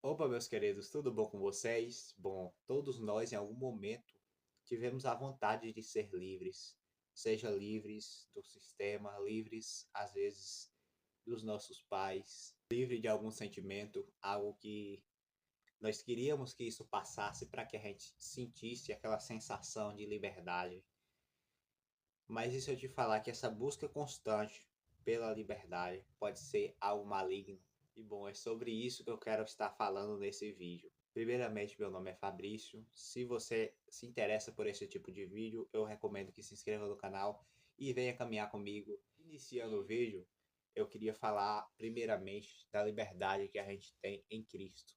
Opa, meus queridos, tudo bom com vocês? Bom, todos nós em algum momento tivemos a vontade de ser livres, seja livres do sistema, livres às vezes dos nossos pais, livre de algum sentimento, algo que nós queríamos que isso passasse para que a gente sentisse aquela sensação de liberdade. Mas e se eu te falar que essa busca constante pela liberdade pode ser algo maligno? E bom, é sobre isso que eu quero estar falando nesse vídeo. Primeiramente, meu nome é Fabrício. Se você se interessa por esse tipo de vídeo, eu recomendo que se inscreva no canal e venha caminhar comigo. Iniciando o vídeo, eu queria falar primeiramente da liberdade que a gente tem em Cristo.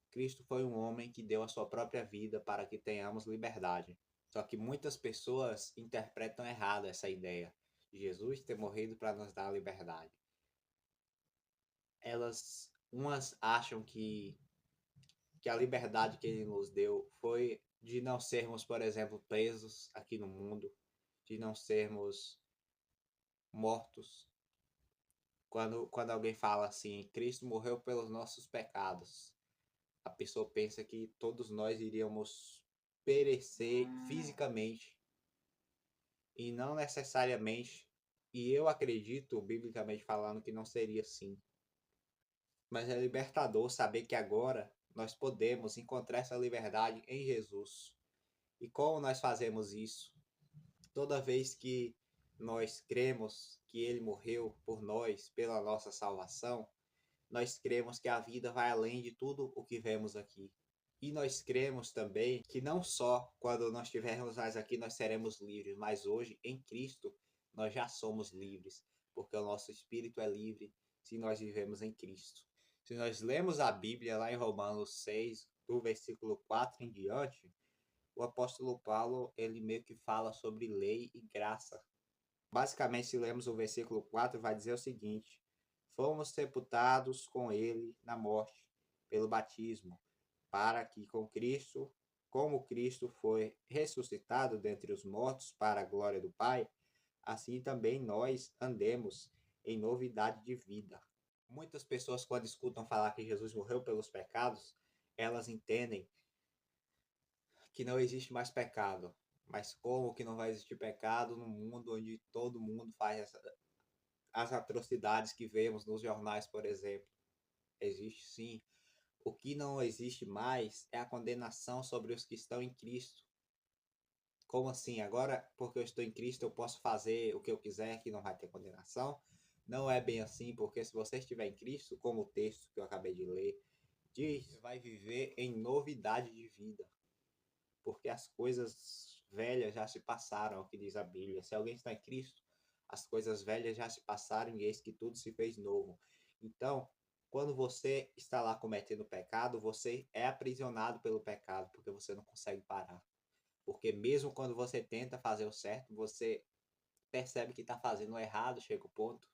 Cristo foi um homem que deu a sua própria vida para que tenhamos liberdade. Só que muitas pessoas interpretam errado essa ideia de Jesus ter morrido para nos dar a liberdade. Umas acham que a liberdade que ele nos deu foi de não sermos, por exemplo, presos aqui no mundo, de não sermos mortos. Quando alguém fala assim, Cristo morreu pelos nossos pecados, a pessoa pensa que todos nós iríamos perecer fisicamente e não necessariamente. E eu acredito, biblicamente falando, que não seria assim. Mas é libertador saber que agora nós podemos encontrar essa liberdade em Jesus. E como nós fazemos isso? Toda vez que nós cremos que ele morreu por nós, pela nossa salvação, nós cremos que a vida vai além de tudo o que vemos aqui. E nós cremos também que não só quando nós estivermos mais aqui nós seremos livres, mas hoje em Cristo nós já somos livres, porque o nosso espírito é livre se nós vivemos em Cristo. Se nós lemos a Bíblia lá em Romanos 6, do versículo 4 em diante, o apóstolo Paulo, ele meio que fala sobre lei e graça. Basicamente, se lemos o versículo 4, vai dizer o seguinte: fomos sepultados com ele na morte pelo batismo, para que com Cristo, como Cristo foi ressuscitado dentre os mortos para a glória do Pai, assim também nós andemos em novidade de vida. Muitas pessoas, quando escutam falar que Jesus morreu pelos pecados, elas entendem que não existe mais pecado. Mas como que não vai existir pecado no mundo onde todo mundo faz as atrocidades que vemos nos jornais, por exemplo? Existe sim. O que não existe mais é a condenação sobre os que estão em Cristo. Como assim? Agora, porque eu estou em Cristo, eu posso fazer o que eu quiser que não vai ter condenação? Não é bem assim, porque se você estiver em Cristo, como o texto que eu acabei de ler diz, vai viver em novidade de vida. Porque as coisas velhas já se passaram, é o que diz a Bíblia. Se alguém está em Cristo, as coisas velhas já se passaram e eis que tudo se fez novo. Então, quando você está lá cometendo pecado, você é aprisionado pelo pecado, porque você não consegue parar. Porque mesmo quando você tenta fazer o certo, você percebe que está fazendo o errado, chega o ponto.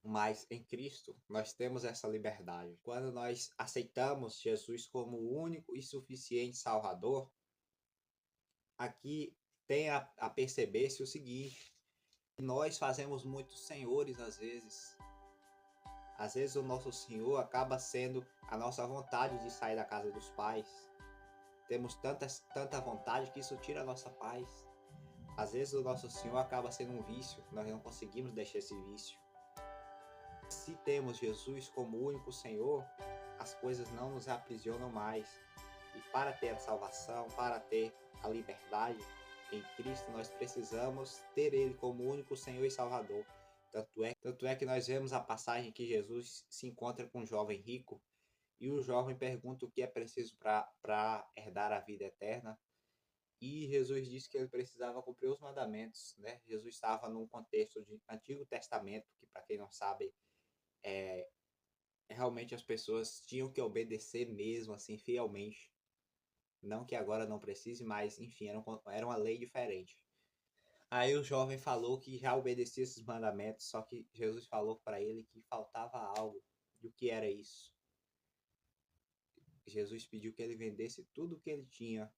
Mas em Cristo nós temos essa liberdade. Quando nós aceitamos Jesus como o único e suficiente Salvador, aqui tem a perceber-se o seguinte: nós fazemos muitos senhores às vezes. Às vezes o nosso Senhor acaba sendo a nossa vontade de sair da casa dos pais. Temos tanta vontade que isso tira a nossa paz. Às vezes o nosso Senhor acaba sendo um vício, nós não conseguimos deixar esse vício. Se temos Jesus como único Senhor, as coisas não nos aprisionam mais. E para ter a salvação, para ter a liberdade em Cristo, nós precisamos ter Ele como único Senhor e Salvador. Tanto é que nós vemos a passagem que Jesus se encontra com um jovem rico e o jovem pergunta o que é preciso para herdar a vida eterna. E Jesus disse que ele precisava cumprir os mandamentos, né? Jesus estava num contexto de Antigo Testamento, que para quem não sabe, é, realmente as pessoas tinham que obedecer mesmo, assim, fielmente. Não que agora não precise, mas enfim, era uma lei diferente. Aí o jovem falou que já obedecia esses mandamentos, só que Jesus falou para ele que faltava algo. E o que era isso? Jesus pediu que ele vendesse tudo o que ele tinha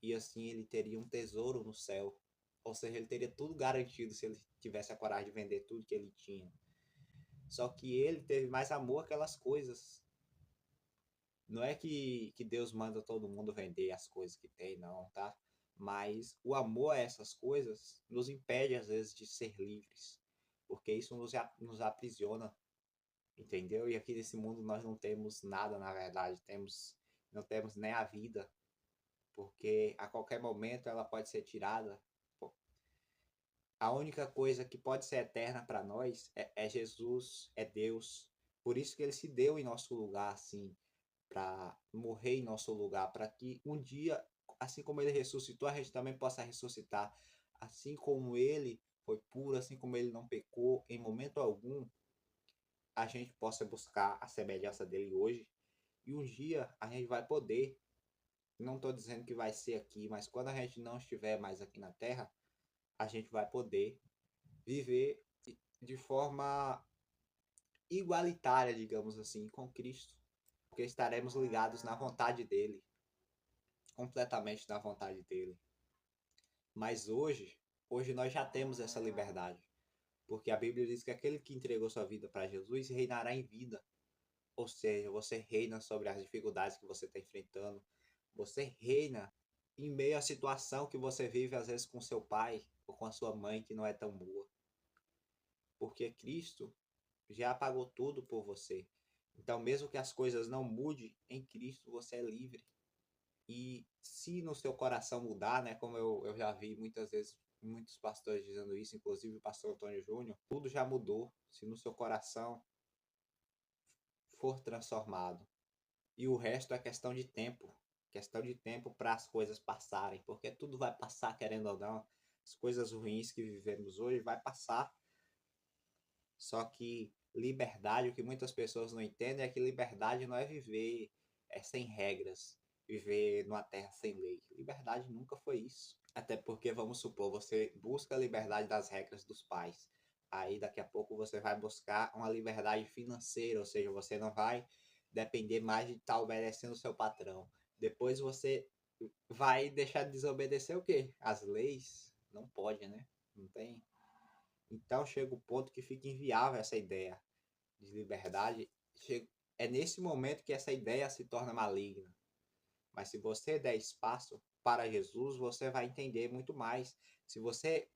e assim ele teria um tesouro no céu. Ou seja, ele teria tudo garantido se ele tivesse a coragem de vender tudo que ele tinha. Só que ele teve mais amor àquelas coisas. Não é que Deus manda todo mundo vender as coisas que tem, não, tá? Mas o amor a essas coisas nos impede, às vezes, de ser livres. Porque isso nos aprisiona, entendeu? E aqui nesse mundo nós não temos nada, na verdade. Não temos nem a vida. Porque a qualquer momento ela pode ser tirada. A única coisa que pode ser eterna para nós é Jesus, é Deus. Por isso que ele se deu em nosso lugar, assim, para morrer em nosso lugar, para que um dia, assim como ele ressuscitou, a gente também possa ressuscitar. Assim como ele foi puro, assim como ele não pecou em momento algum, a gente possa buscar a semelhança dele hoje. E um dia a gente vai poder, não estou dizendo que vai ser aqui, mas quando a gente não estiver mais aqui na Terra, a gente vai poder viver de forma igualitária, digamos assim, com Cristo, porque estaremos ligados na vontade dele, completamente na vontade dele. Mas hoje nós já temos essa liberdade, porque a Bíblia diz que aquele que entregou sua vida para Jesus reinará em vida. Ou seja, você reina sobre as dificuldades que você está enfrentando, você reina em meio à situação que você vive às vezes com seu pai ou com a sua mãe que não é tão boa, porque Cristo já pagou tudo por você. Então, mesmo que as coisas não mudem, em Cristo você é livre. E se no seu coração mudar, né, como eu já vi muitas vezes muitos pastores dizendo isso, inclusive o pastor Antônio Júnior, tudo já mudou se no seu coração for transformado. E o resto é questão de tempo para as coisas passarem, porque tudo vai passar, querendo ou não. As coisas ruins que vivemos hoje vai passar. Só que liberdade, o que muitas pessoas não entendem é que liberdade não é viver sem regras, viver numa terra sem lei. Liberdade nunca foi isso. Até porque, vamos supor, você busca a liberdade das regras dos pais. Aí daqui a pouco você vai buscar uma liberdade financeira, ou seja, você não vai depender mais de estar obedecendo o seu patrão. Depois você vai deixar de desobedecer o quê? As leis? Não pode, né? Não tem. Então chega o ponto que fica inviável essa ideia de liberdade. É nesse momento que essa ideia se torna maligna. Mas se você der espaço para Jesus, você vai entender muito mais. Se você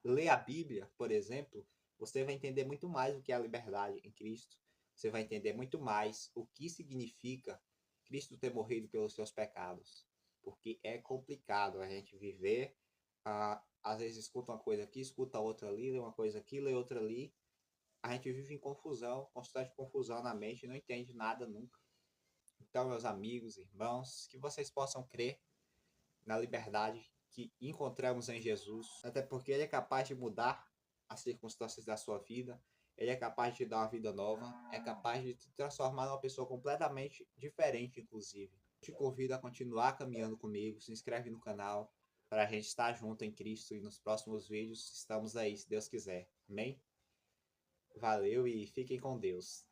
ler a Bíblia, por exemplo, você vai entender muito mais o que é a liberdade em Cristo. Você vai entender muito mais o que significa Cristo ter morrido pelos seus pecados. Porque é complicado a gente viver, às vezes escuta uma coisa aqui, escuta outra ali, lê uma coisa aqui, lê outra ali. A gente vive em confusão, constante confusão na mente, não entende nada nunca. Então, meus amigos, irmãos, que vocês possam crer na liberdade que encontramos em Jesus, até porque ele é capaz de mudar as circunstâncias da sua vida, ele é capaz de te dar uma vida nova, é capaz de te transformar numa pessoa completamente diferente, inclusive. Te convido a continuar caminhando comigo, se inscreve no canal para a gente estar junto em Cristo e nos próximos vídeos estamos aí, se Deus quiser. Amém? Valeu e fiquem com Deus.